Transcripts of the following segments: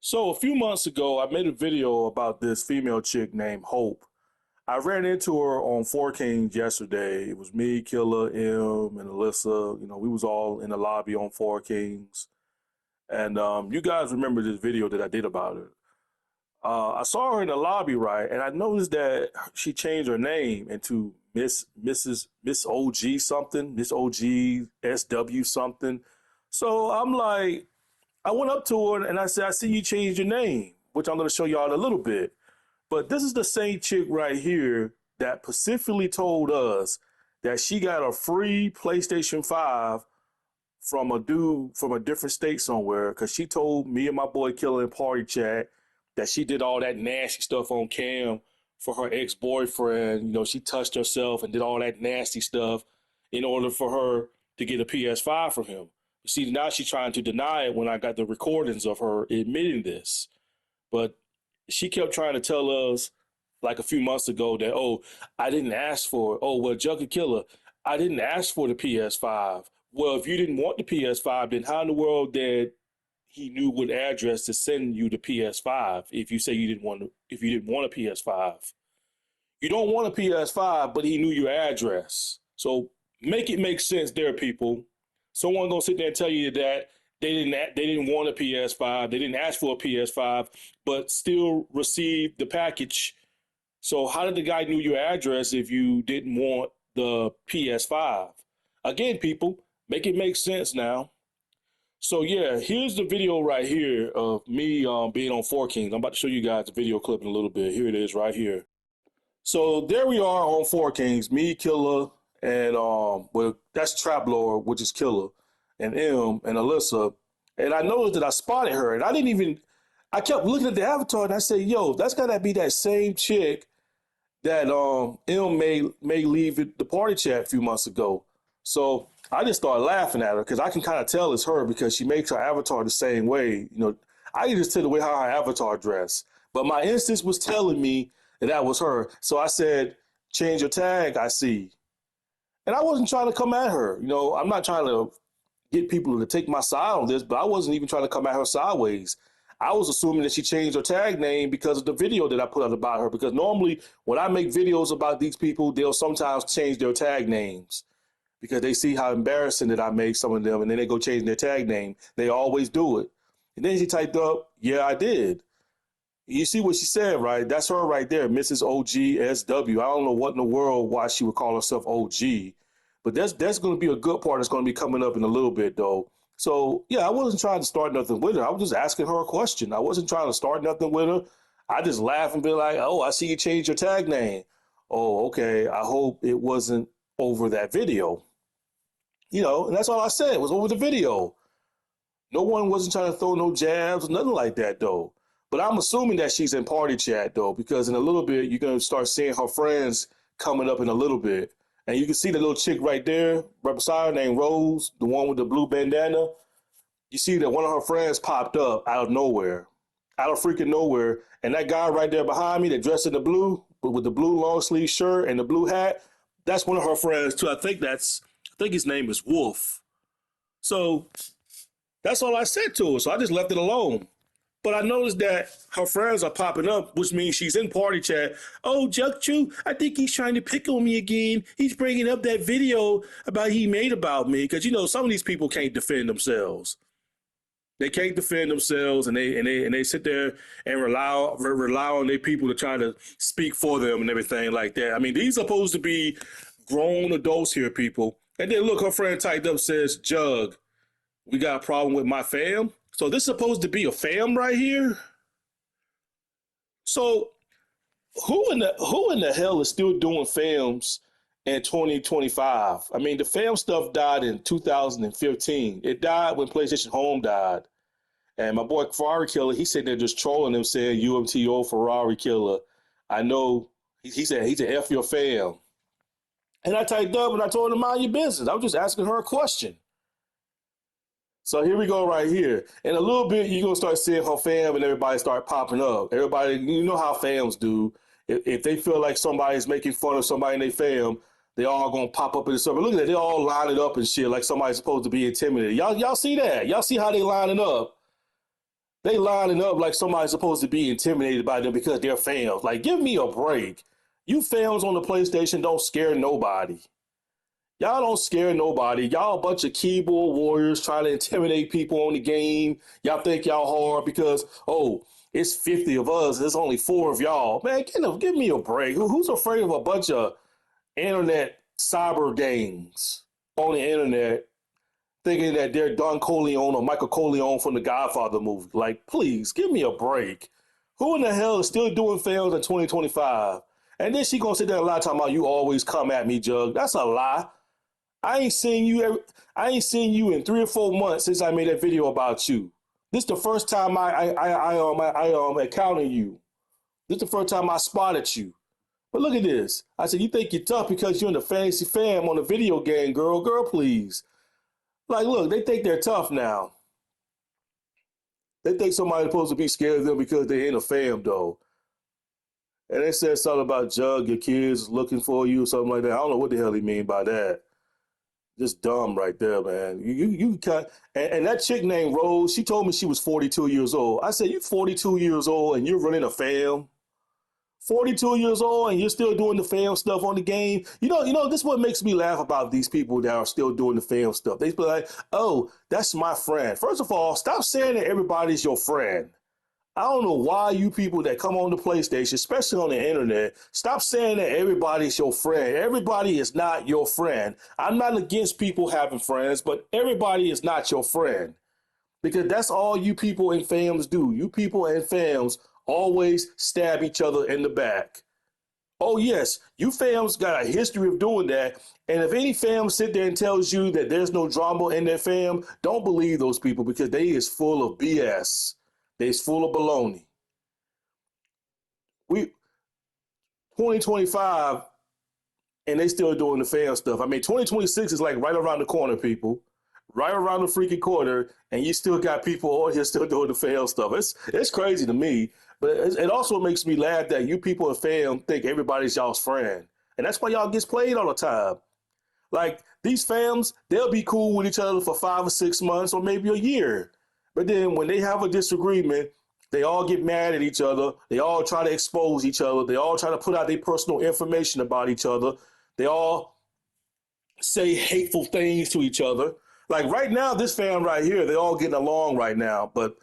So a few months ago, I made a video about this female chick named Hope. I ran into her on Four Kings yesterday. It was me, Killer, M, and Alyssa. We was all in the lobby on Four Kings. And you guys remember this video that I did about her. I saw her in the lobby, right? And I noticed that she changed her name into Miss OG something, Miss OG SW something. So I'm like, I went up to her and I said, I see you changed your name, which I'm going to show y'all in a little bit. But this is the same chick right here that specifically told us that she got a free PlayStation 5 from a dude from a different state somewhere because she told me and my boy Killer in party chat that she did all that nasty stuff on cam for her ex-boyfriend. She touched herself and did all that nasty stuff in order for her to get a PS5 from him. See, now she's trying to deny it when I got the recordings of her admitting this. But she kept trying to tell us like a few months ago that, oh, I didn't ask for it. Oh, well, Junkie Killer, I didn't ask for the PS5. Well, if you didn't want the PS5, then how in the world did he knew what address to send you the PS5 if you say if you didn't want a PS5? You don't want a PS5, but he knew your address. So make it make sense there, people. Someone gonna sit there and tell you that they didn't want a PS5, they didn't ask for a PS5, but still received the package. So how did the guy know your address if you didn't want the PS5? Again, people, make it make sense now. So yeah, here's the video right here of me being on Four Kings. I'm about to show you guys the video clip in a little bit. Here it is right here. So there we are on Four Kings, me, Killer, and well, that's Trap Lord, which is Killer, and M and Alyssa. And I noticed that I spotted her, and I kept looking at the avatar, and I said, yo, that's gotta be that same chick that M may leave the party chat a few months ago. So I just started laughing at her because I can kind of tell it's her because she makes her avatar the same way. I can just tell the way how her avatar dressed. But my instance was telling me that was her. So I said, change your tag, I see. And I wasn't trying to come at her. I'm not trying to get people to take my side on this, but I wasn't even trying to come at her sideways. I was assuming that she changed her tag name because of the video that I put out about her. Because normally when I make videos about these people, they'll sometimes change their tag names because they see how embarrassing that I make some of them, and then they go change their tag name. They always do it. And then she typed up, yeah, I did. You see what she said, right? That's her right there, Mrs. OGSW. I don't know what in the world why she would call herself OG, but that's going to be a good part that's going to be coming up in a little bit, though. So, yeah, I wasn't trying to start nothing with her. I was just asking her a question. I wasn't trying to start nothing with her. I just laugh and be like, oh, I see you changed your tag name. Oh, okay. I hope it wasn't over that video. And that's all I said was over the video. No one wasn't trying to throw no jabs or nothing like that, though. But I'm assuming that she's in party chat, though, because in a little bit, you're going to start seeing her friends coming up in a little bit. And you can see the little chick right there, right beside her, named Rose, the one with the blue bandana. You see that one of her friends popped up out of nowhere, out of freaking nowhere. And that guy right there behind me that dressed in the blue, with the blue long sleeve shirt and the blue hat, that's one of her friends, too. I think his name is Wolf. So that's all I said to her. So I just left it alone. But I noticed that her friends are popping up, which means she's in party chat. Oh, Juck I think he's trying to pick on me again. He's bringing up that video about he made about me. Because, some of these people can't defend themselves. They can't defend themselves, and they sit there and rely on their people to try to speak for them and everything like that. I mean, these are supposed to be grown adults here, people. And then look, her friend typed up, says, Jug, we got a problem with my fam. So this is supposed to be a fam right here. So who in the hell is still doing fams in 2025? I mean, the fam stuff died in 2015. It died when PlayStation Home died. And my boy Ferrari Killer, he said they're just trolling him, saying UMTO Ferrari Killer. I know he said F your fam. And I typed up and I told him, mind your business. I was just asking her a question. So here we go right here. In a little bit, you're going to start seeing her fam and everybody start popping up. Everybody, you know how fams do. If they feel like somebody's making fun of somebody in their fam, they all going to pop up in the server. Look at that. They all line it up and shit like somebody's supposed to be intimidated. Y'all see that? Y'all see how they lining up? They lining up like somebody's supposed to be intimidated by them because they're fans. Like, give me a break. You fans on the PlayStation don't scare nobody. Y'all don't scare nobody. Y'all a bunch of keyboard warriors trying to intimidate people on the game. Y'all think y'all hard because, oh, it's 50 of us. There's only 4 of y'all. Man, give me a break. Who's afraid of a bunch of internet cyber gangs on the internet thinking that they're Don Corleone or Michael Corleone from the Godfather movie? Like, please, give me a break. Who in the hell is still doing films in 2025? And then she gonna sit there and lie talking about you always come at me, Jug. That's a lie. I ain't seen you in 3 or 4 months since I made that video about you. This is the first time I encountered you. This is the first time I spotted you. But look at this. I said, you think you're tough because you're in the fantasy fam on the video game, girl. Girl, please. Like, look, they think they're tough now. They think somebody's supposed to be scared of them because they're in a fam, though. And they said something about Jug, your kids looking for you or something like that. I don't know what the hell he mean by that. Just dumb right there, man. You can't. And that chick named Rose, she told me she was 42 years old. I said, you 42 years old and you're running a fam? 42 years old and you're still doing the fam stuff on the game? This is what makes me laugh about these people that are still doing the fam stuff. They be like, oh, that's my friend. First of all, stop saying that everybody's your friend. I don't know why you people that come on the PlayStation, especially on the internet, stop saying that everybody's your friend. Everybody is not your friend. I'm not against people having friends, but everybody is not your friend. Because that's all you people and fams do. You people and fams always stab each other in the back. Oh, yes, you fams got a history of doing that. And if any fam sit there and tells you that there's no drama in their fam, don't believe those people because they is full of BS. They's full of baloney. 2025, and they still doing the fam stuff. I mean, 2026 is like right around the corner, people. Right around the freaking corner, and you still got people on here still doing the fam stuff. It's crazy to me, but it also makes me laugh that you people in fam think everybody's y'all's friend. And that's why y'all gets played all the time. Like, these fams, they'll be cool with each other for 5 or 6 months or maybe a year. But then when they have a disagreement, they all get mad at each other. They all try to expose each other. They all try to put out their personal information about each other. They all say hateful things to each other. Like right now, this fam right here, they're all getting along right now. But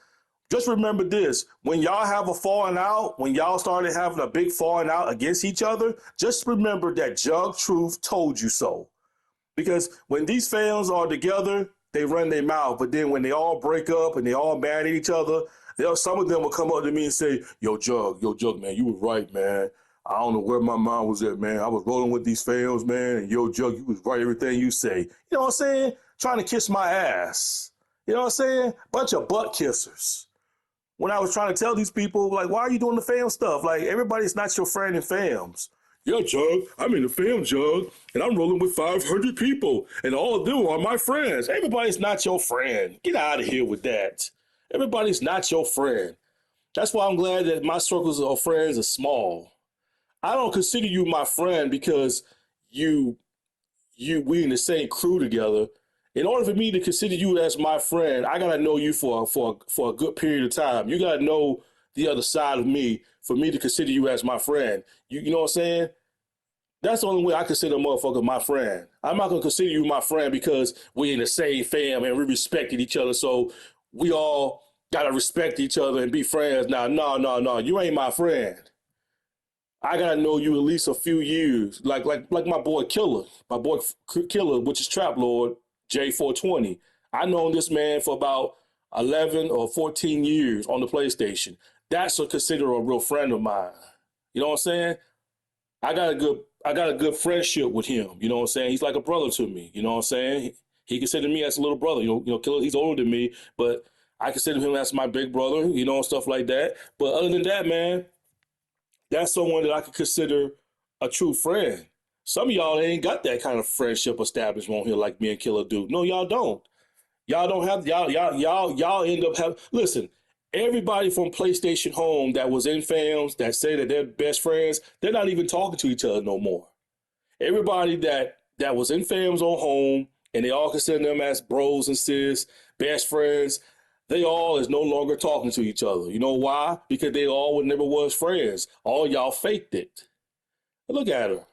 just remember this, when y'all have a falling out, when y'all started having a big falling out against each other, just remember that Jug Truth told you so. Because when these fans are together, they run their mouth. But then when they all break up and they all mad at each other, some of them will come up to me and say, yo, Jug, man, you was right, man. I don't know where my mind was at, man. I was rolling with these fans, man. And yo, Jug, you was right, everything you say. You know what I'm saying? Trying to kiss my ass. You know what I'm saying? Bunch of butt kissers. When I was trying to tell these people, like, why are you doing the fam stuff? Like, everybody's not your friend in fams. Yeah, Jug, I'm in the fam, Jug, and I'm rolling with 500 people, and all of them are my friends. Everybody's not your friend. Get out of here with that. Everybody's not your friend. That's why I'm glad that my circles of friends are small. I don't consider you my friend because we in the same crew together. In order for me to consider you as my friend, I gotta know you for a good period of time. You gotta know the other side of me for me to consider you as my friend. You know what I'm saying? That's the only way I consider a motherfucker my friend. I'm not gonna consider you my friend because we in the same fam and we respected each other, so we all gotta respect each other and be friends. Now, no, you ain't my friend. I gotta know you at least a few years, like my boy Killer, which is Trap Lord J420. I known this man for about 11 or 14 years on the PlayStation. That's considered a real friend of mine. You know what I'm saying? I got a good friendship with him. You know what I'm saying? He's like a brother to me. You know what I'm saying? He considered me as a little brother. You know, Killer, he's older than me, but I consider him as my big brother. You know, and stuff like that. But other than that, man, that's someone that I could consider a true friend. Some of y'all ain't got that kind of friendship establishment on here like me and Killer do. No, y'all don't. Y'all don't have y'all end up having. Listen, everybody from PlayStation Home that was in fams that say that they're best friends, they're not even talking to each other no more. Everybody that was in fams on Home and they all consider them as bros and sis, best friends, They all is no longer talking to each other. You know why? Because they all never was friends. All y'all faked it. Look at her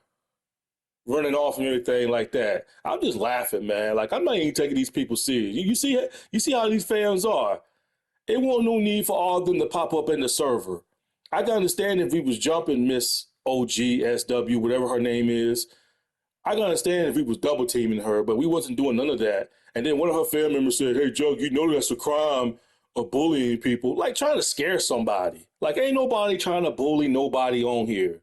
running off and everything like that. I'm just laughing, man. Like, I'm not even taking these people serious. You see how these fans are. It won't no need for all of them to pop up in the server. I can understand if we was jumping Miss OGSW, whatever her name is. I can understand if we was double teaming her, but we wasn't doing none of that. And then one of her family members said, "Hey, Jug, you know that's a crime of bullying people." Like, trying to scare somebody. Like, ain't nobody trying to bully nobody on here.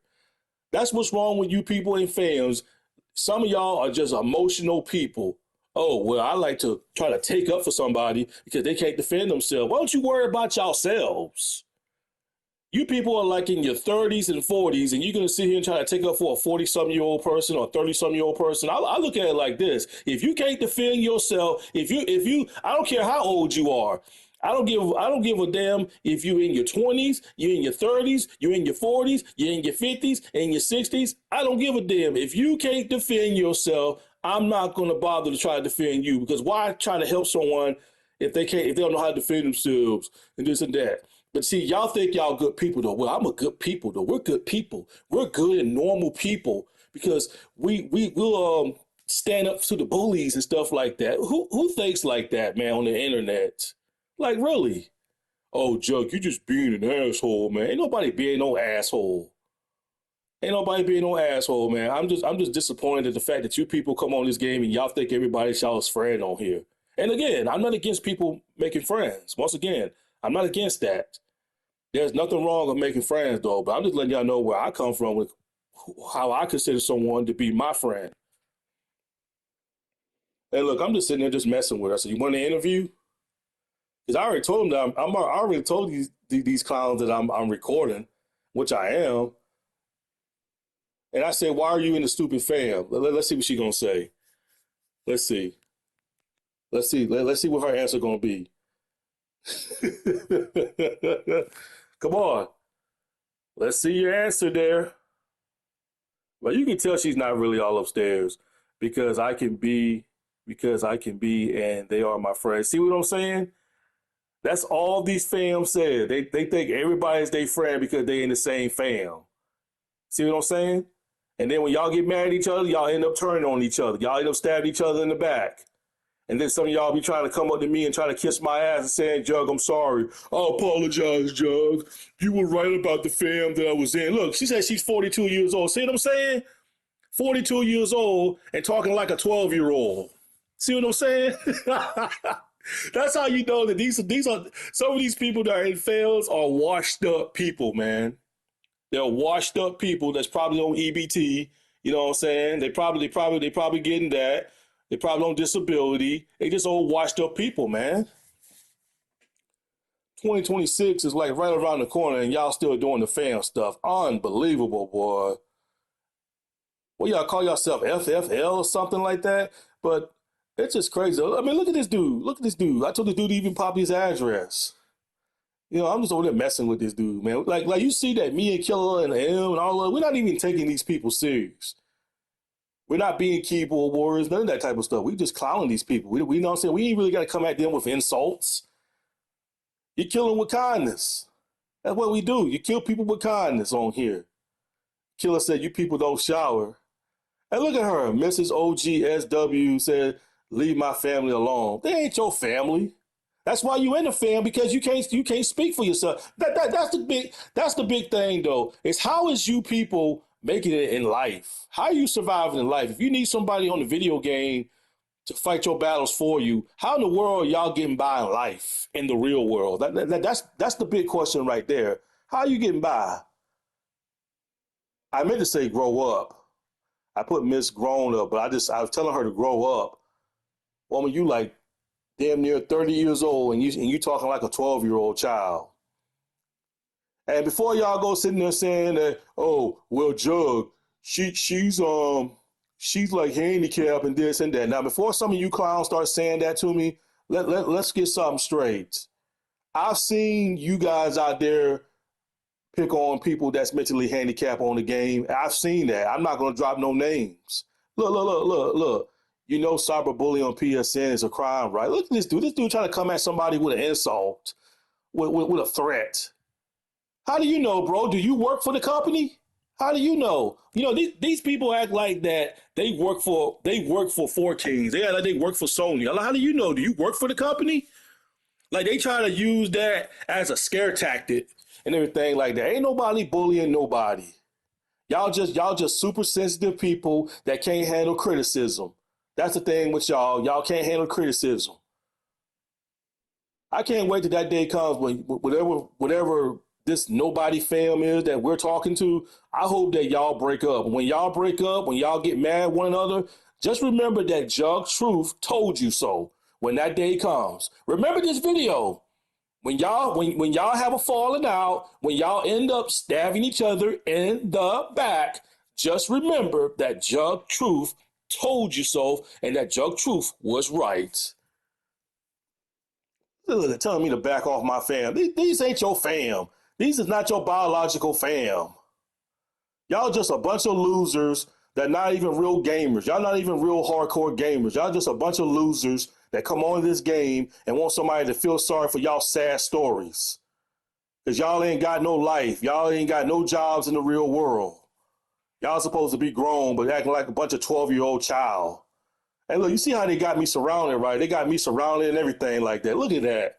That's what's wrong with you people and fans. Some of y'all are just emotional people. Oh, well, I like to try to take up for somebody because they can't defend themselves. Why don't you worry about yourselves? You people are like in your 30s and 40s, and you're going to sit here and try to take up for a 40-some-year-old person or 30-some-year-old person. I look at it like this. If you can't defend yourself, I don't care how old you are. I don't give a damn if you're in your 20s, you're in your 30s, you're in your 40s, you're in your 50s, and your 60s. I don't give a damn. If you can't defend yourself, I'm not going to bother to try to defend you, because why try to help someone if they don't know how to defend themselves and this and that. But see, y'all think y'all good people though. Well, I'm a good people though. We're good people. We're good and normal people because we'll stand up to the bullies and stuff like that. Who thinks like that, man, on the internet? Like, really? Oh, Jug, you just being an asshole, man. Ain't nobody being no asshole. Ain't nobody being no asshole, man. I'm just disappointed at the fact that you people come on this game and y'all think everybody's y'all's friend on here. And again, I'm not against people making friends. Once again, I'm not against that. There's nothing wrong with making friends, though. But I'm just letting y'all know where I come from with how I consider someone to be my friend. And look, I'm just sitting there just messing with her. So you want an interview? Because I already told them that I already told these clowns that I'm recording, which I am. And I said, "Why are you in the stupid fam?" Let's see what she's gonna say. Let's see. Let's see. Let's see what her answer gonna be. Come on. Let's see your answer there. Well, you can tell she's not really all upstairs because I can be, and they are my friends. See what I'm saying? That's all these fam said. They think everybody's their friend because they in the same fam. See what I'm saying? And then when y'all get mad at each other, y'all end up turning on each other. Y'all end up stabbing each other in the back. And then some of y'all be trying to come up to me and try to kiss my ass and saying, "Jug, I'm sorry. I apologize, Jug. You were right about the fam that I was in." Look, she said she's 42 years old. See what I'm saying? 42 years old and talking like a 12-year-old. See what I'm saying? That's how you know that these are some of these people that are in fails are washed up people, man. They're washed up people that's probably on EBT. You know what I'm saying? They probably getting that. They probably on disability. They just old washed up people, man. 2026 is like right around the corner and y'all still doing the fam stuff. Unbelievable, boy. What y'all call yourself, FFL or something like that? But it's just crazy. I mean, look at this dude. Look at this dude. I told this dude to even pop his address. You know, I'm just over there messing with this dude, man. Like you see that me and Killer and him and all of, we're not even taking these people serious. We're not being keyboard warriors, none of that type of stuff. We just clowning these people. We know what I'm saying? We ain't really got to come at them with insults. You kill them with kindness. That's what we do. You kill people with kindness on here. Killer said, "You people don't shower." And look at her. Mrs. OGSW said, "Leave my family alone." They ain't your family. That's why you in the fam, because you can't speak for yourself. That's the big thing though. Is how is you people making it in life? How are you surviving in life? If you need somebody on the video game to fight your battles for you, how in the world are y'all getting by in life in the real world? That's the big question right there. How are you getting by? I meant to say grow up. I put Miss Grown Up, but I was telling her to grow up. Woman, you like damn near 30 years old and you talking like a 12-year-old child. And before y'all go sitting there saying that, "Oh, well, Jug, she's like handicapped and this and that." Now, before some of you clowns start saying that to me, let's get something straight. I've seen you guys out there pick on people that's mentally handicapped on the game. I've seen that. I'm not going to drop no names. Look. You know, cyberbullying on PSN is a crime, right? Look at this dude. This dude trying to come at somebody with an insult, with a threat. How do you know, bro? Do you work for the company? How do you know? You know, these people act like that they work for 14. They act like they work for Sony. How do you know? Do you work for the company? Like they try to use that as a scare tactic and everything like that. Ain't nobody bullying nobody. Y'all just super sensitive people that can't handle criticism. That's the thing with y'all. Y'all can't handle criticism. I can't wait till that day comes when whatever this nobody fam is that we're talking to. I hope that y'all break up. When y'all break up, when y'all get mad at one another, just remember that Jug Truth told you so. When that day comes, remember this video. When y'all have a falling out, when y'all end up stabbing each other in the back, just remember that Jug Truth told you so, and that Jug Truth was right. Look, they're telling me to back off my fam. These ain't your fam. These is not your biological fam. Y'all just a bunch of losers that not even real gamers. Y'all not even real hardcore gamers. Y'all just a bunch of losers that come on this game and want somebody to feel sorry for y'all sad stories. Because y'all ain't got no life. Y'all ain't got no jobs in the real world. Y'all supposed to be grown, but acting like a bunch of 12-year-old child. And look, you see how they got me surrounded, right? They got me surrounded and everything like that. Look at that.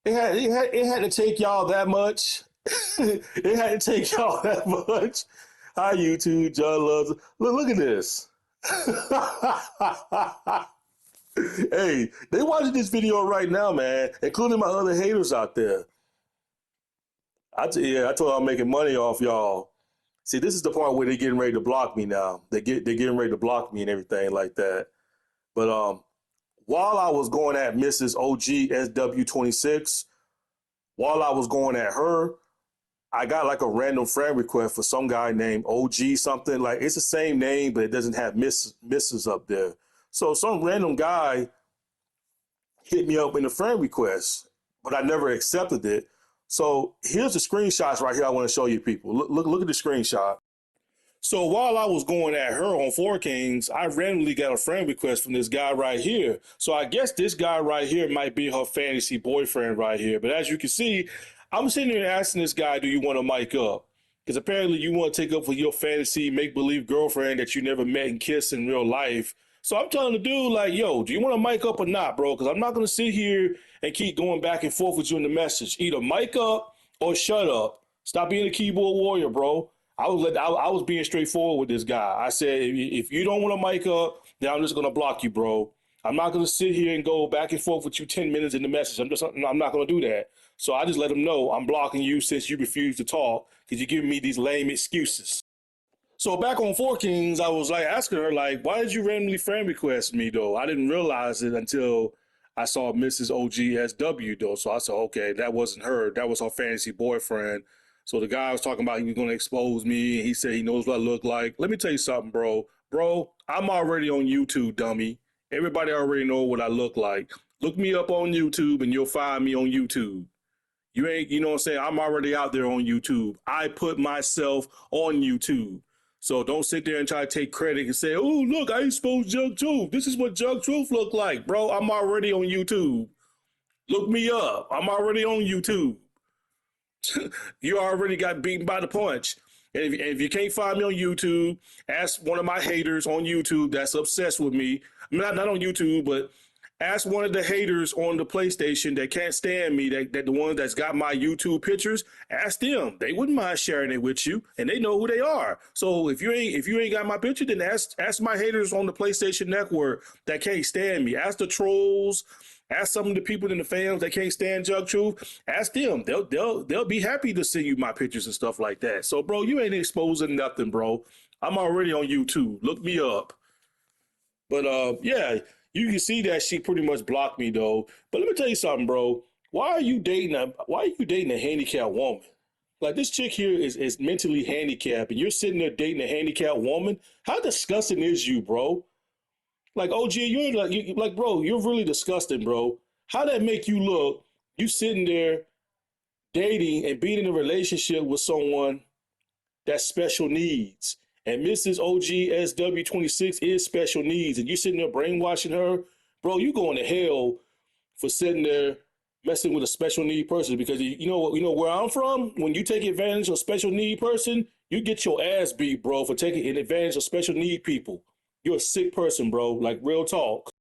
It had to take y'all that much. It had to take y'all that much. Hi, YouTube. John loves it. Look at this. Hey, they watching this video right now, man, including my other haters out there. I told I'm making money off y'all. See, this is the part where they're getting ready to block me now. They're getting ready to block me and everything like that. But while I was going at Mrs. OGSW26, while I was going at her, I got like a random friend request for some guy named OG something. Like it's the same name, but it doesn't have Mrs. up there. So some random guy hit me up in a friend request, but I never accepted it. So here's the screenshots right here. I want to show you people. Look at the screenshot. So while I was going at her on Four Kings, I randomly got a friend request from this guy right here. So I guess this guy right here might be her fantasy boyfriend right here. But as you can see, I'm sitting here asking this guy, do you want to mic up? Because apparently you want to take up for your fantasy make-believe girlfriend that you never met and kissed in real life. So I'm telling the dude, like, yo, do you want to mic up or not, bro? Because I'm not going to sit here and keep going back and forth with you in the message. Either mic up or shut up. Stop being a keyboard warrior, bro. I was being straightforward with this guy. I said, if you don't want to mic up, then I'm just going to block you, bro. I'm not going to sit here and go back and forth with you 10 minutes in the message. I'm not going to do that. So I just let him know I'm blocking you since you refuse to talk because you're giving me these lame excuses. So back on Four Kings, I was like asking her, like, why did you randomly friend request me, though? I didn't realize it until I saw Mrs. OGSW, though. So I said, okay, that wasn't her. That was her fantasy boyfriend. So the guy was talking about he was going to expose me, and he said he knows what I look like. Let me tell you something, bro. Bro, I'm already on YouTube, dummy. Everybody already know what I look like. Look me up on YouTube, and you'll find me on YouTube. You know what I'm saying? I'm already out there on YouTube. I put myself on YouTube. So don't sit there and try to take credit and say, oh, look, I exposed Jug Truth. This is what Jug Truth look like. Bro, I'm already on YouTube. Look me up. I'm already on YouTube. You already got beaten by the punch. And if you can't find me on YouTube, ask one of my haters on YouTube that's obsessed with me. Not on YouTube, but ask one of the haters on the PlayStation that can't stand me, that the ones that's got my YouTube pictures, ask them. They wouldn't mind sharing it with you, and they know who they are. So if you ain't got my picture, then ask my haters on the PlayStation Network that can't stand me. Ask the trolls, ask some of the people in the fans that can't stand Jug Truth. Ask them. They'll be happy to send you my pictures and stuff like that. So bro, you ain't exposing nothing, bro. I'm already on YouTube. Look me up. But yeah, you can see that she pretty much blocked me though. But let me tell you something, bro. Why are you dating a handicapped woman? Like this chick here is mentally handicapped, and you're sitting there dating a handicapped woman. How disgusting is you, bro? Like OG, like bro, you're really disgusting, bro. How that make you look? You sitting there dating and being in a relationship with someone that's special needs, and Mrs. OGSW26 is special needs, and you sitting there brainwashing her, bro, you going to hell for sitting there messing with a special need person. Because you know where I'm from, when you take advantage of a special need person, you get your ass beat, bro, for taking advantage of special need people. You're a sick person, bro. Like, real talk.